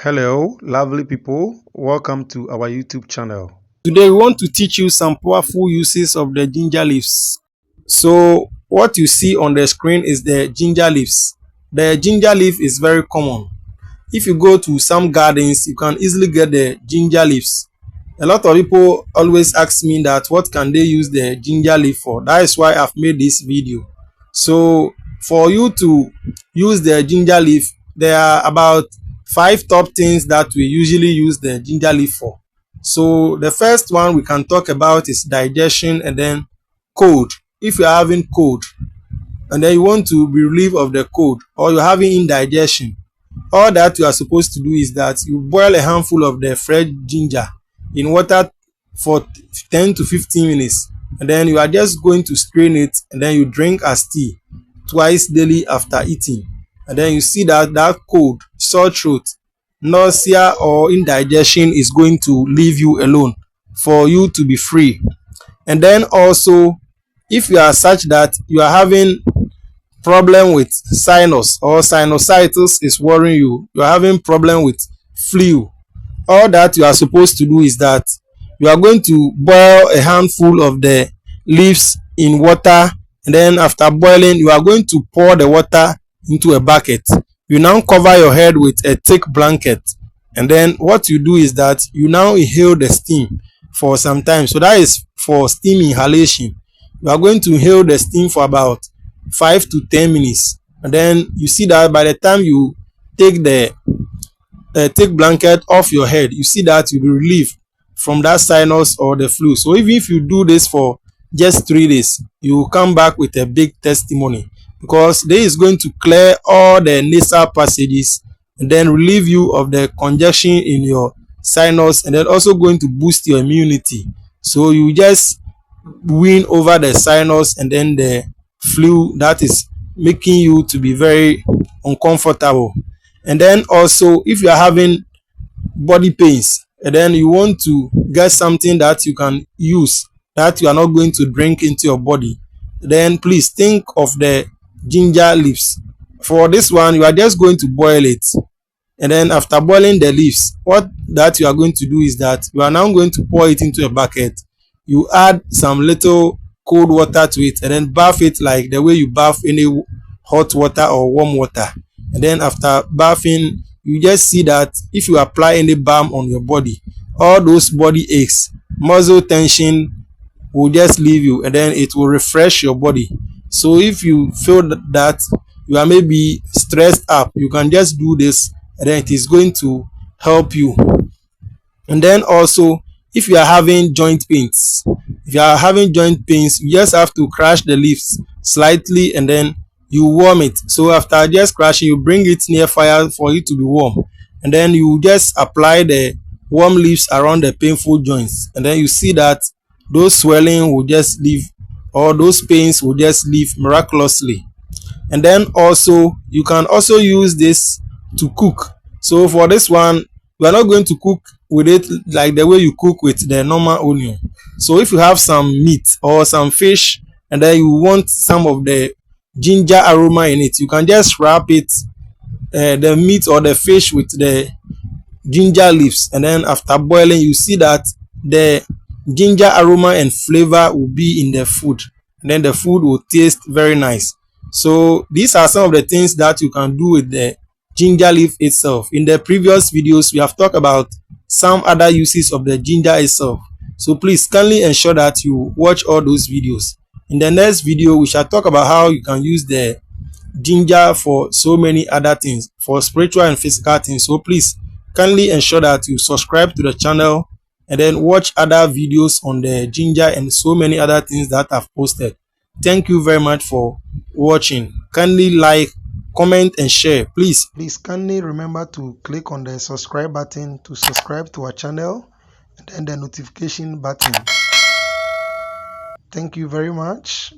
Hello, lovely people. Welcome to our YouTube channel. Today we want to teach you some powerful uses of the ginger leaves. So what you see on the screen is the ginger leaves. The ginger leaf is very common. If you go to some gardens, you can easily get the ginger leaves. A lot of people always ask me that what can they use the ginger leaf for. That is why I've made this video. So for you to use the ginger leaf, there are about 5 top things that we usually use the ginger leaf for. So the first one we can talk about is digestion, and then cold. If you are having cold and then you want to be relieved of the cold, or you're having indigestion, all that you are supposed to do is that you boil a handful of the fresh ginger in water for 10 to 15 minutes, and then you are just going to strain it, and then you drink as tea twice daily after eating. And then you see that that cold, sore throat, nausea or indigestion is going to leave you alone for you to be free. And then also, if you are such that you are having problem with sinus, or sinusitis is worrying you, you are having problem with flu, all that you are supposed to do is that you are going to boil a handful of the leaves in water, and then after boiling you are going to pour the water into a bucket. You now cover your head with a thick blanket, and then what you do is that you now inhale the steam for some time. So that is for steam inhalation. You are going to inhale the steam for about 5 to 10 minutes, and then you see that by the time you take the thick blanket off your head, you see that you'll be relieved from that sinus or the flu. So even if you do this for just 3 days, you will come back with a big testimony, because this is going to clear all the nasal passages and then relieve you of the congestion in your sinus, and then also going to boost your immunity. So you just win over the sinus and then the flu that is making you to be very uncomfortable. And then also, if you are having body pains and then you want to get something that you can use, that you are not going to drink into your body, then please think of the ginger leaves. For this one, you are just going to boil it, and then after boiling the leaves, what that you are going to do is that you are now going to pour it into a bucket. You add some little cold water to it, and then bath it like the way you bath any hot water or warm water. And then after bathing, you just see that if you apply any balm on your body, all those body aches, muscle tension will just leave you, and then it will refresh your body. So if you feel that you are maybe stressed up, you can just do this, and then it is going to help you. And then also, if you are having joint pains, you just have to crush the leaves slightly, and then you warm it. So after just crushing, you bring it near fire for it to be warm, and then you just apply the warm leaves around the painful joints, and then you see that those swelling will just leave, or those pains will just leave miraculously. And then also, you can also use this to cook. So for this one, we are not going to cook with it like the way you cook with the normal onion. So if you have some meat or some fish, and then you want some of the ginger aroma in it, you can just wrap it, the meat or the fish, with the ginger leaves, and then after boiling, you see that the ginger aroma and flavor will be in the food, and then the food will taste very nice. So these are some of the things that you can do with the ginger leaf itself. In the previous videos, we have talked about some other uses of the ginger itself, so please kindly ensure that you watch all those videos. In the next video, we shall talk about how you can use the ginger for so many other things, for spiritual and physical things. So please kindly ensure that you subscribe to the channel, and then watch other videos on the ginger and so many other things that I've posted. Thank you very much for watching. Kindly like, comment and share, please. Please kindly remember to click on the subscribe button to subscribe to our channel, and then the notification button. Thank you very much.